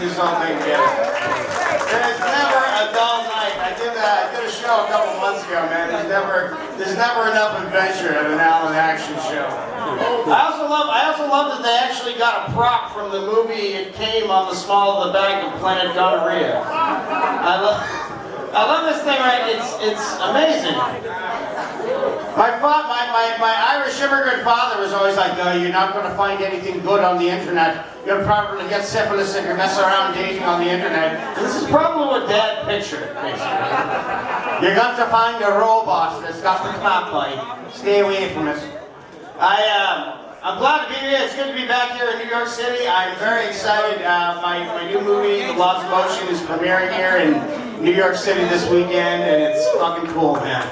this whole thing together. There's never a dull night. I did a show a couple months ago, man. There's never enough adventure at an Alan action show. I also love that they actually got a prop from the movie It Came on the small of the bag of Planet Gonorrhea. I love this thing, right? It's amazing. My Irish immigrant father was always like, no, you're not going to find anything good on the internet. You'll probably get syphilis if you mess around dating on the internet. And this is probably what Dad pictured, basically. You're going to find a robot that's got the clap bite. Stay away from it. I'm glad to be here. It's good to be back here in New York City. I'm very excited. My new movie, The Laws of Motion, is premiering here in New York City this weekend, and it's fucking cool, man.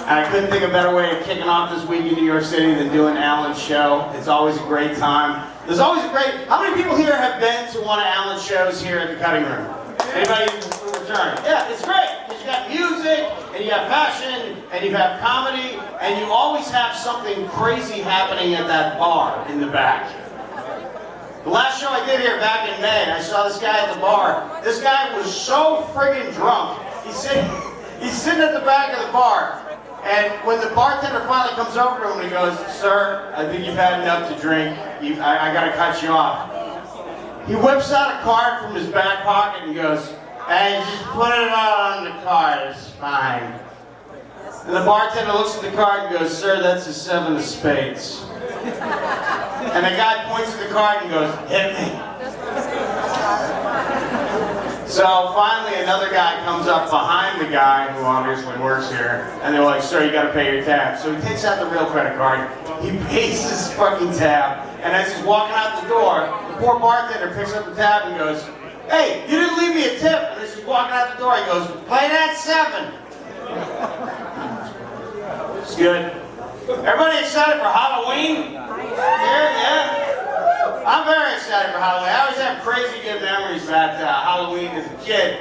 And I couldn't think of a better way of kicking off this week in New York City than doing Alan's show. It's always a great time. There's always a great... How many people here have been to one of Alan's shows here at the Cutting Room? Anybody return? Yeah, it's great, because you got music, and you have passion, and you have comedy, and you always have something crazy happening at that bar in the back. The last show I did here back in May, I saw this guy at the bar. This guy was so friggin' drunk. He's sitting at the back of the bar. And when the bartender finally comes over to him and he goes, sir, I think you've had enough to drink. I gotta cut you off. He whips out a card from his back pocket and goes, hey, just put it on the card, it's fine. And the bartender looks at the card and goes, sir, that's a 7 of spades. And the guy points at the card and goes, hit me. So finally another guy comes up behind the guy who obviously works here, and they're like, sir, you gotta pay your tab. So he takes out the real credit card, he pays his fucking tab, and as he's walking out the door, the poor bartender picks up the tab and goes, hey, you didn't leave me a tip. And as he's walking out the door, he goes, play that 7. It's good. Everybody excited for Halloween? Yeah. I'm very excited for Halloween. I always have crazy good memories about Halloween as a kid.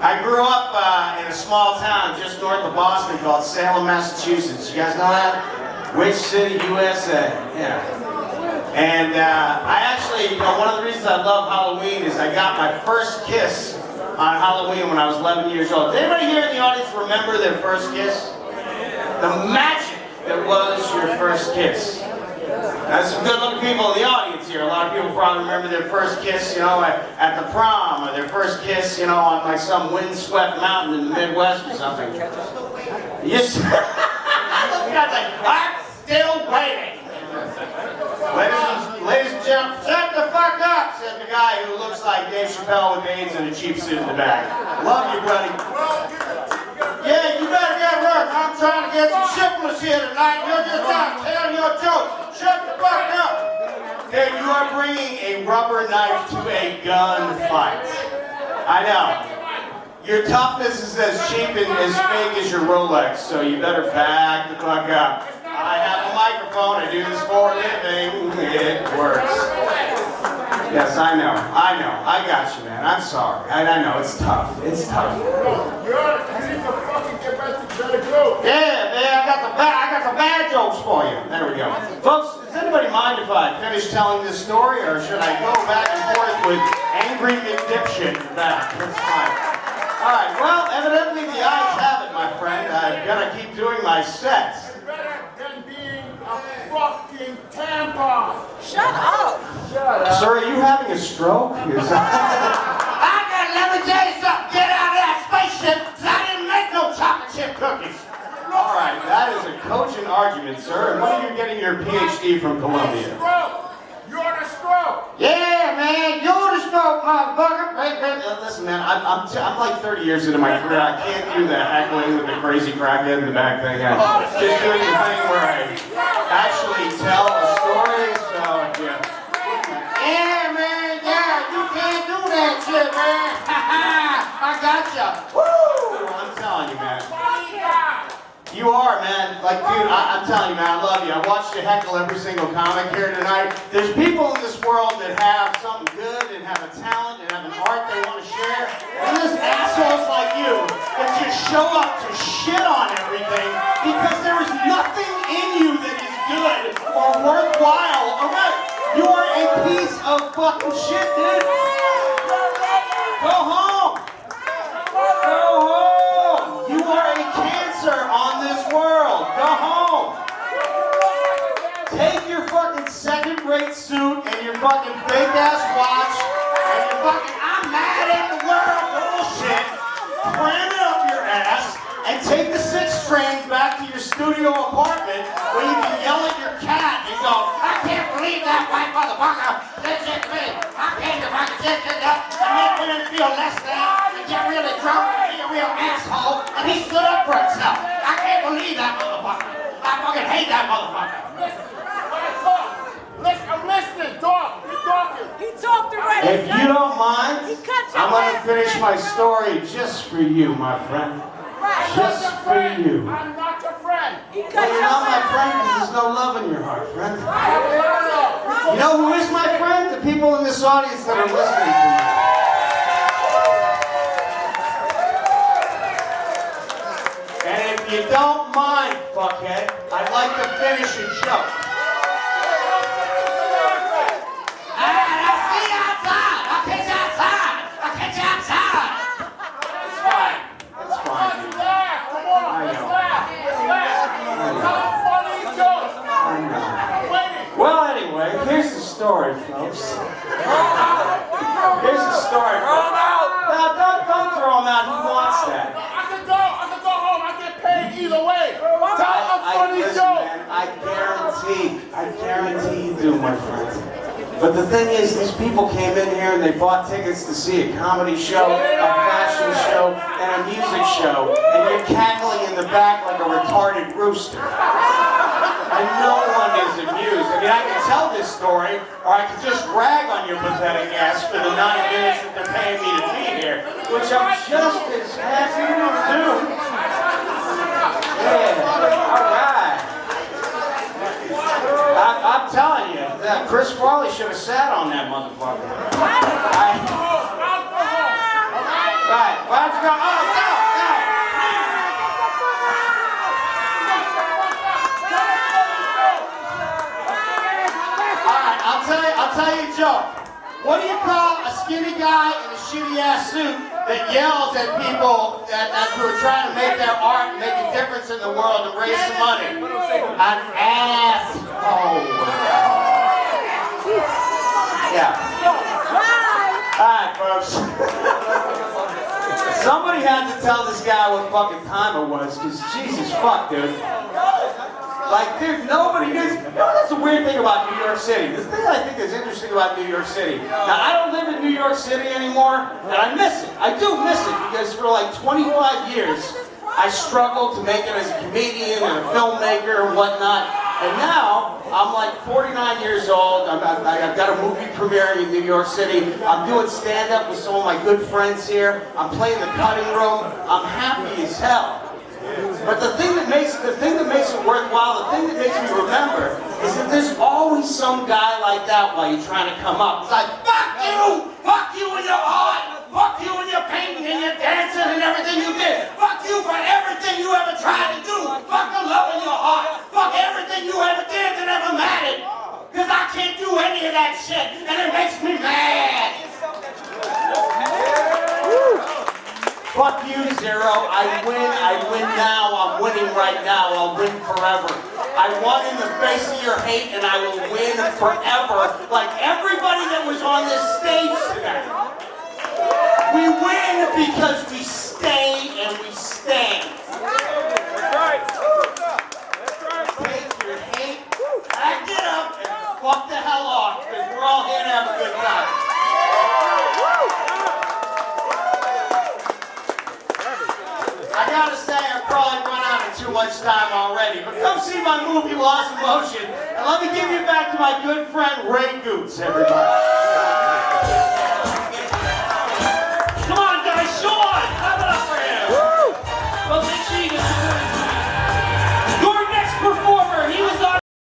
I grew up in a small town just north of Boston called Salem, Massachusetts. You guys know that? Which city, USA? Yeah. And I actually, one of the reasons I love Halloween is I got my first kiss on Halloween when I was 11 years old. Does anybody here in the audience remember their first kiss? The magic that was your first kiss. There's some good-looking people in the audience here. A lot of people probably remember their first kiss, at the prom, or their first kiss, on like some windswept mountain in the Midwest or something. Yes. I'm still waiting. Ladies and gentlemen, shut the fuck up, said the guy who looks like Dave Chappelle with AIDS and a cheap suit in the back. Love you, buddy. Yeah, you better get work. I'm trying to get some syphilis here tonight. You're just not telling your joke. Shut the fuck up. Hey, you are bringing a rubber knife to a gunfight. I know. Your toughness is as cheap and as fake as your Rolex, so you better back the fuck up. I have a microphone. I do this for a living. It works. Yes, I know. I got you, man. I'm sorry. I know. It's tough. It's tough. You need to fucking get back to better go. Yeah, man. I got the bad jokes for you. There we go. Folks, does anybody mind if I finish telling this story, or should I go back and forth with angry McDipshit back? That's fine. All right. Well, evidently the eyes have it, my friend. I've got to keep doing my sets. Than being a fucking tampon. Shut up. Sir, are you having a stroke? Let me tell you something. Get out of that spaceship, because I didn't make no chocolate chip cookies. All right, that is a cogent argument, sir. And when are you getting your PhD from Columbia? You're the stroke. Yeah, man, you're the stroke, motherfucker. Listen, man, I'm like 30 years into my career. I can't do the heckling with the crazy crackhead in the back thing. I'm just doing the thing where I actually tell a story. So, yeah. Yeah, man, yeah, you can't do that shit, man. I gotcha. Woo! I'm telling you, man. You are, man. Like, dude, I'm telling you, man, I love you. I watched you heckle every single comic here tonight. There's people in this world that have something good and have a talent and have an art they want to share. And there's assholes like you that just show up to shit on everything because there is nothing in you that is good or worthwhile. All right? You are a piece of fucking shit, dude. fucking fake ass watch and your fucking I'm mad at the world bullshit, cram it up your ass, and take the 6 string back to your studio apartment where you can yell at your cat and go, I can't believe that white motherfucker did shit to me. I came to fucking shit up and make women feel less than and get really drunk and be a real asshole. And he stood up for himself. I can't believe that motherfucker. I fucking hate that motherfucker. Listen, I'm listening, talk. You're talking. He talked already. If you don't mind, He cut your I'm going to ass finish in. my story just for you, my friend. Just for you. I'm not your friend. He cut Well, you're your not my ass friend because out. there's no love in your heart, friend. I have a lot of love. You know who is my friend? The people in this audience that are listening to me. And if you don't mind, fuckhead, I'd like to finish a joke. I'll see you outside. I'll catch you outside. I'll catch you outside. It's fine. It's fine, dude. Laugh. Come on. I Let's know. laugh. Let's laugh. Tell a funny joke. I know. I'm waiting. Well, anyway, here's the story, folks. Here's the story. Now, don't throw him out. He wants that. I can go home. I get paid either way. Tell a funny listen, joke. man, I guarantee you do, my friend. But the thing is, these people came in here and they bought tickets to see a comedy show, a fashion show, and a music show, and you're cackling in the back like a retarded rooster. And no one is amused. I mean, I can tell this story, or I can just rag on your pathetic ass for the 9 minutes that they're paying me to be here, which I'm just as happy to do. Yeah, all right. I'm telling you, that Chris Farley should have sat on that motherfucker. Right, why don't you go? Oh, go! Alright, I'll tell you a joke. What do you call a skinny guy in a shitty ass suit that yells at people that who are trying to make their art and make a difference in the world and raise some money? An asshole. Yeah. Alright, folks. Somebody had to tell this guy what fucking time it was, because Jesus fuck, dude. Like, dude, nobody knows. You know, that's the weird thing about New York City. The thing I think is interesting about New York City. Now, I don't live in New York City anymore, and I miss it. I do miss it, because for like 25 years, I struggled to make it as a comedian and a filmmaker and whatnot. And now, I'm like 49 years old. I've got a movie premiering in New York City. I'm doing stand-up with some of my good friends here. I'm playing the Cutting Room. I'm happy as hell. But the thing that makes it worthwhile, the thing that makes me remember, is that there's always some guy like that while you're trying to come up. It's like, fuck you and your art, fuck you and your painting and your dancing and everything you did. Fuck you for everything you ever tried to do. Fuck the love in your heart. Fuck everything you ever did that ever mattered. Because I can't do any of that shit, and it makes me mad. Fuck you, Zero. I win now. I'm winning right now. I'll win forever. I won in the face of your hate, and I will win forever. Like everybody that was on this stage tonight. We win because we stay and we stand. That's right. Take your hate, act it up, and fuck the hell off, because we're all here to have a good time. I gotta say, I've probably run out of too much time already, but come see my movie Lost in Motion, and let me give you back to my good friend Ray Goots, everybody.